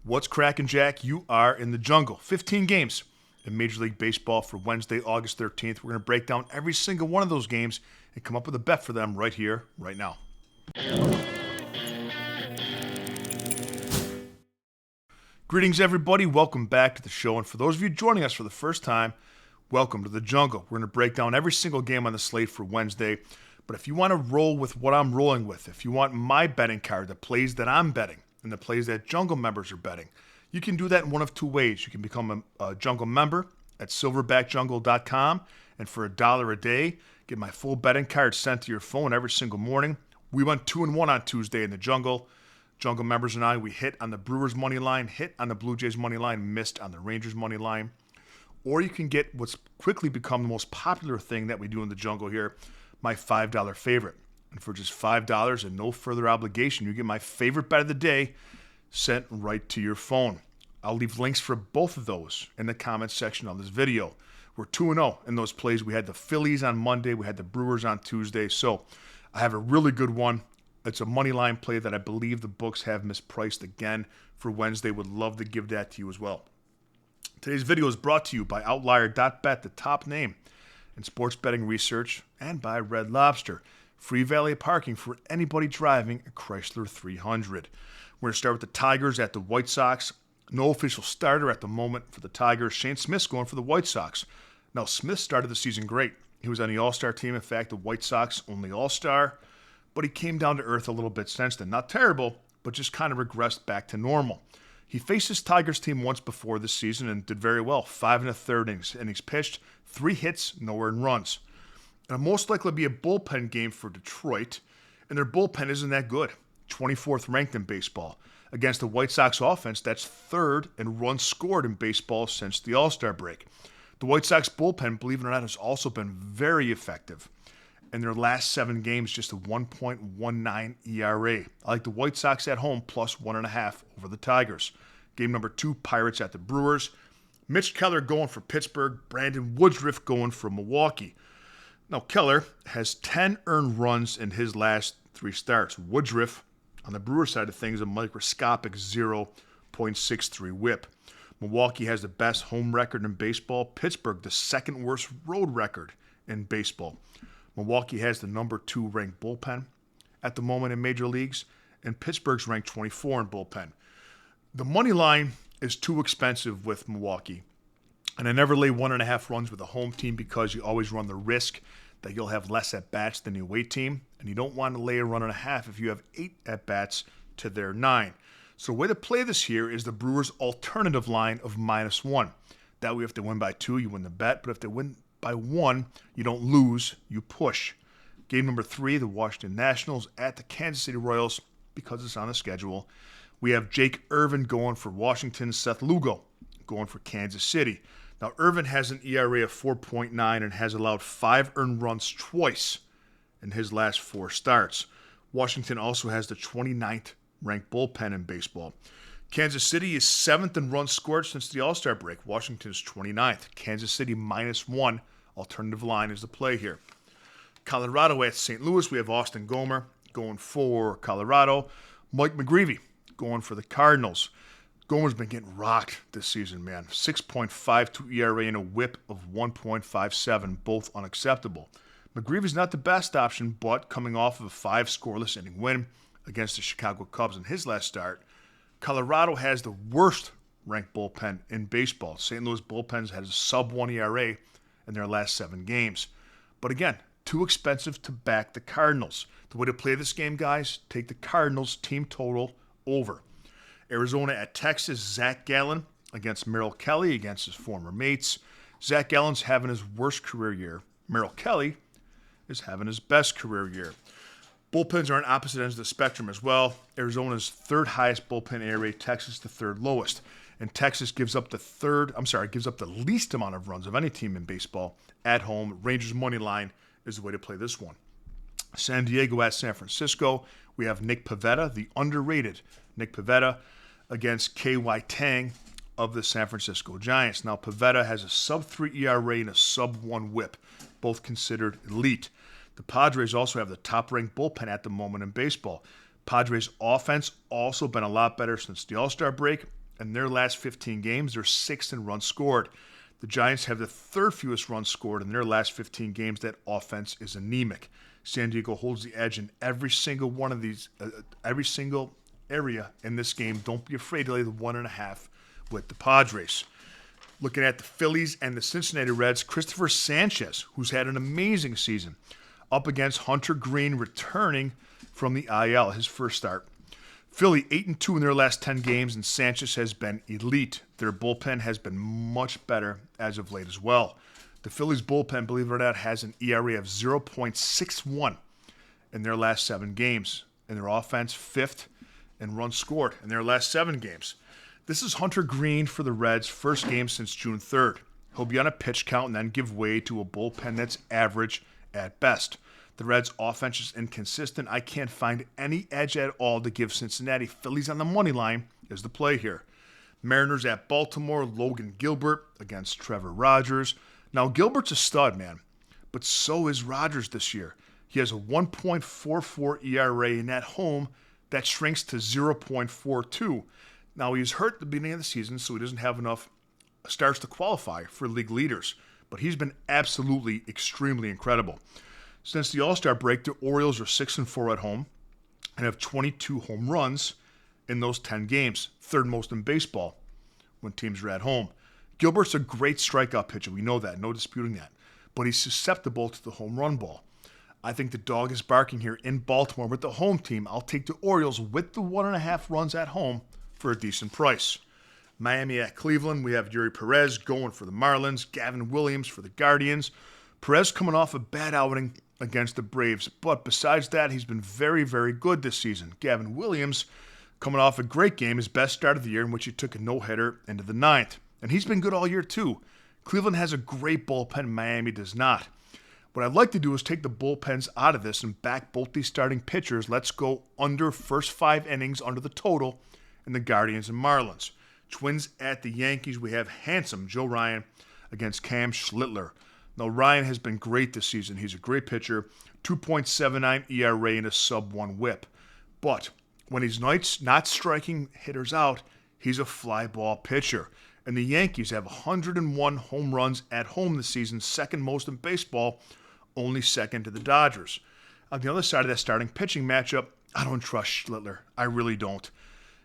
What's cracking, Jack? You are in the jungle. 15 games in Major League Baseball for Wednesday, August 13th. We're going to break down every single one of those games and come up with a bet for them right here, right now. Greetings, everybody. Welcome back to the show. And for those of you joining us for the first time, welcome to the jungle. We're going to break down every single game on the slate for Wednesday. But if you want to roll with what I'm rolling with, if you want my betting card, the plays that I'm betting, and the plays that Jungle members are betting, you can do that in one of two ways. You can become a Jungle member at silverbackjungle.com, and for $1 a day, get my full betting card sent to your phone every single morning. We went 2-1 on Tuesday in the Jungle. Jungle members and I, we hit on the Brewers money line, hit on the Blue Jays money line, missed on the Rangers money line. Or you can get what's quickly become the most popular thing that we do in the Jungle here, my $5 favorite. And for just $5 and no further obligation, you get my favorite bet of the day sent right to your phone. I'll leave links for both of those in the comments section of this video. We're 2-0 in those plays. We had the Phillies on Monday. We had the Brewers on Tuesday. So I have a really good one. It's a money line play that I believe the books have mispriced again for Wednesday. Would love to give that to you as well. Today's video is brought to you by Outlier.bet, the top name in sports betting research, and by Red Lobster. Free valet parking for anybody driving a Chrysler 300. We're going to start with the Tigers at the White Sox. No official starter at the moment for the Tigers. Shane Smith's going for the White Sox. Now, Smith started the season great. He was on the All-Star team. In fact, the White Sox only All-Star. But he came down to earth a little bit since then. Not terrible, but just kind of regressed back to normal. He faced his Tigers team once before this season and did very well. 5 1/3 innings pitched, 3 hits, no earned runs. It'll most likely be a bullpen game for Detroit, and their bullpen isn't that good. 24th ranked in baseball. Against the White Sox offense, that's 3rd in runs scored in baseball since the All-Star break. The White Sox bullpen, believe it or not, has also been very effective. In their last 7 games, just a 1.19 ERA. I like the White Sox at home plus 1.5 over the Tigers. Game number 2, Pirates at the Brewers. Mitch Keller going for Pittsburgh. Brandon Woodruff going for Milwaukee. Now, Keller has 10 earned runs in his last 3 starts. Woodruff, on the Brewer side of things, a microscopic 0.63 whip. Milwaukee has the best home record in baseball. Pittsburgh, the second worst road record in baseball. Milwaukee has the number 2 ranked bullpen at the moment in major leagues, and Pittsburgh's ranked 24 in bullpen. The money line is too expensive with Milwaukee. And I never lay 1.5 runs with a home team because you always run the risk that you'll have less at-bats than the away team. And you don't want to lay a 1.5 if you have 8 at-bats to their 9. So the way to play this here is the Brewers' alternative line of -1. That way, if they win by 2, you win the bet. But if they win by 1, you don't lose, you push. Game number 3, the Washington Nationals at the Kansas City Royals, because it's on the schedule. We have Jake Irvin going for Washington, Seth Lugo going for Kansas City. Now, Irvin has an ERA of 4.9 and has allowed 5 earned runs twice in his last 4 starts. Washington also has the 29th ranked bullpen in baseball. Kansas City is 7th in runs scored since the All-Star break. Washington is 29th. Kansas City -1. Alternative line is the play here. Colorado at St. Louis. We have Austin Gomer going for Colorado. Mike McGreevy going for the Cardinals. Gomer's been getting rocked this season, man. 6.52 ERA and a whip of 1.57, both unacceptable. McGreevy's not the best option, but coming off of a 5 scoreless inning win against the Chicago Cubs in his last start, Colorado has the worst ranked bullpen in baseball. St. Louis bullpens has a sub-1 ERA in their last 7 games. But again, too expensive to back the Cardinals. The way to play this game, guys, take the Cardinals team total over. Arizona at Texas, Zach Gallen against Merrill Kelly, against his former mates. Zach Gallen's having his worst career year. Merrill Kelly is having his best career year. Bullpens are on opposite ends of the spectrum as well. Arizona's 3rd highest bullpen ERA, Texas the 3rd lowest. And Texas gives up the least amount of runs of any team in baseball at home. Rangers money line is the way to play this one. San Diego at San Francisco. We have Nick Pivetta, the underrated Nick Pivetta, against K.Y. Tang of the San Francisco Giants. Now, Pivetta has a sub-3 ERA and a sub-1 whip, both considered elite. The Padres also have the top-ranked bullpen at the moment in baseball. Padres offense also been a lot better since the All-Star break. In their last 15 games, they're sixth in runs scored. The Giants have the third fewest runs scored in their last 15 games. That offense is anemic. San Diego holds the edge in every single one of these, every single area in this game. Don't be afraid to lay the 1.5 with the Padres. Looking at the Phillies and the Cincinnati Reds, Christopher Sanchez, who's had an amazing season, up against Hunter Green, returning from the IL, his first start. Philly 8-2 in their last 10 games, and Sanchez has been elite. Their bullpen has been much better as of late as well. The Phillies bullpen, believe it or not, has an ERA of 0.61 in their last 7 games. And their offense, 5th in runs scored in their last 7 games. This is Hunter Green for the Reds' first game since June 3rd. He'll be on a pitch count and then give way to a bullpen that's average at best. The Reds' offense is inconsistent. I can't find any edge at all to give Cincinnati. Phillies on the money line is the play here. Mariners at Baltimore, Logan Gilbert against Trevor Rogers. Now, Gilbert's a stud, man, but so is Rogers this year. He has a 1.44 ERA, and at home, that shrinks to 0.42. Now, he was hurt at the beginning of the season, so he doesn't have enough starts to qualify for league leaders, but he's been absolutely extremely incredible. Since the All-Star break, the Orioles are 6-4 at home and have 22 home runs in those 10 games, third most in baseball when teams are at home. Gilbert's a great strikeout pitcher. We know that, no disputing that. But he's susceptible to the home run ball. I think the dog is barking here in Baltimore with the home team. I'll take the Orioles with the 1.5 runs at home for a decent price. Miami at Cleveland, we have Yuri Perez going for the Marlins, Gavin Williams for the Guardians. Perez coming off a bad outing against the Braves, but besides that, he's been very, very good this season. Gavin Williams coming off a great game, his best start of the year, in which he took a no-hitter into the 9th. And he's been good all year, too. Cleveland has a great bullpen, Miami does not. What I'd like to do is take the bullpens out of this and back both these starting pitchers. Let's go under first 5 innings under the total in the Guardians and Marlins. Twins at the Yankees, we have handsome Joe Ryan against Cam Schlittler. Now, Ryan has been great this season. He's a great pitcher, 2.79 ERA and a sub-1 whip. But when he's not striking hitters out, he's a fly ball pitcher. And the Yankees have 101 home runs at home this season, second most in baseball, only second to the Dodgers. On the other side of that starting pitching matchup, I don't trust Schlittler. I really don't.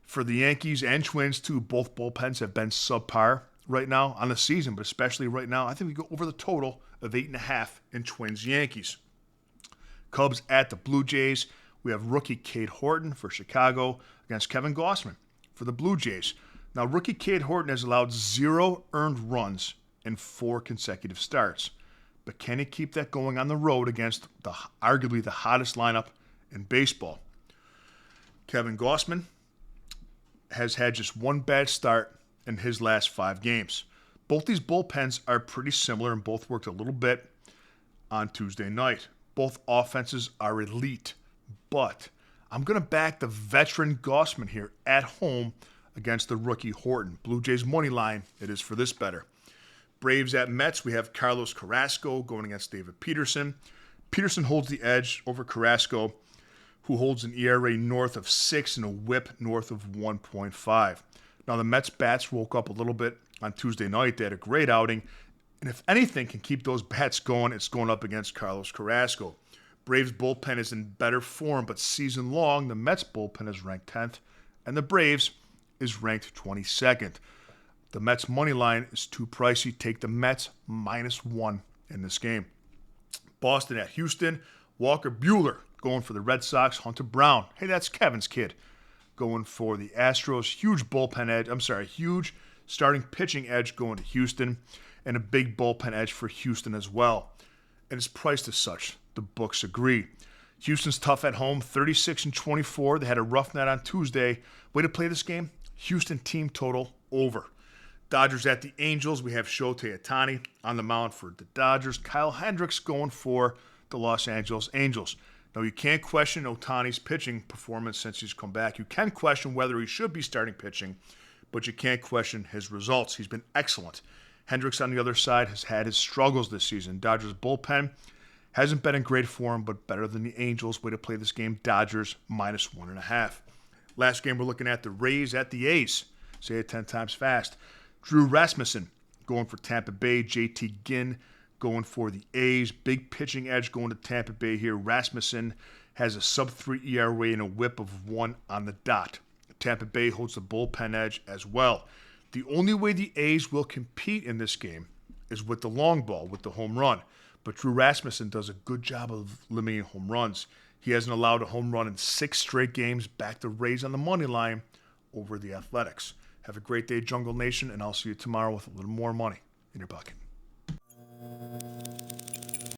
For the Yankees and Twins, too, both bullpens have been subpar right now on the season, but especially right now. I think we go over the total of 8.5 in Twins-Yankees. Cubs at the Blue Jays. We have rookie Cade Horton for Chicago against Kevin Gausman for the Blue Jays. Now, rookie Cade Horton has allowed 0 earned runs in 4 consecutive starts. But can he keep that going on the road against arguably the hottest lineup in baseball? Kevin Gausman has had just 1 bad start in his last 5 games. Both these bullpens are pretty similar and both worked a little bit on Tuesday night. Both offenses are elite, but I'm going to back the veteran Gausman here at home against the rookie Horton. Blue Jays money line, it is for this better. Braves at Mets, we have Carlos Carrasco going against David Peterson. Peterson holds the edge over Carrasco, who holds an ERA north of 6 and a whip north of 1.5. Now, the Mets bats woke up a little bit on Tuesday night. They had a great outing. And if anything can keep those bats going, it's going up against Carlos Carrasco. Braves bullpen is in better form, but season long, the Mets bullpen is ranked 10th, and the Braves is ranked 22nd. The Mets money line is too pricey. Take the Mets -1 in this game. Boston at Houston. Walker Buehler going for the Red Sox. Hunter Brown, hey, that's Kevin's kid, going for the Astros. Huge starting pitching edge going to Houston, and a big bullpen edge for Houston as well. And it's priced as such. The books agree. Houston's tough at home, 36-24. They had a rough night on Tuesday. Way to play this game. Houston team total over. Dodgers at the Angels. We have Shohei Ohtani on the mound for the Dodgers. Kyle Hendricks going for the Los Angeles Angels. Now, you can't question Ohtani's pitching performance since he's come back. You can question whether he should be starting pitching, but you can't question his results. He's been excellent. Hendricks, on the other side, has had his struggles this season. Dodgers bullpen hasn't been in great form, but better than the Angels. Way to play this game. Dodgers -1.5. Last game, we're looking at the Rays at the A's. Say it 10 times fast. Drew Rasmussen going for Tampa Bay. JT Ginn going for the A's. Big pitching edge going to Tampa Bay here. Rasmussen has a sub-3 ERA and a whip of 1 on the dot. Tampa Bay holds the bullpen edge as well. The only way the A's will compete in this game is with the long ball, with the home run. But Drew Rasmussen does a good job of limiting home runs. He hasn't allowed a home run in 6 straight games. Back the Rays on the money line over the Athletics. Have a great day, Jungle Nation, and I'll see you tomorrow with a little more money in your pocket.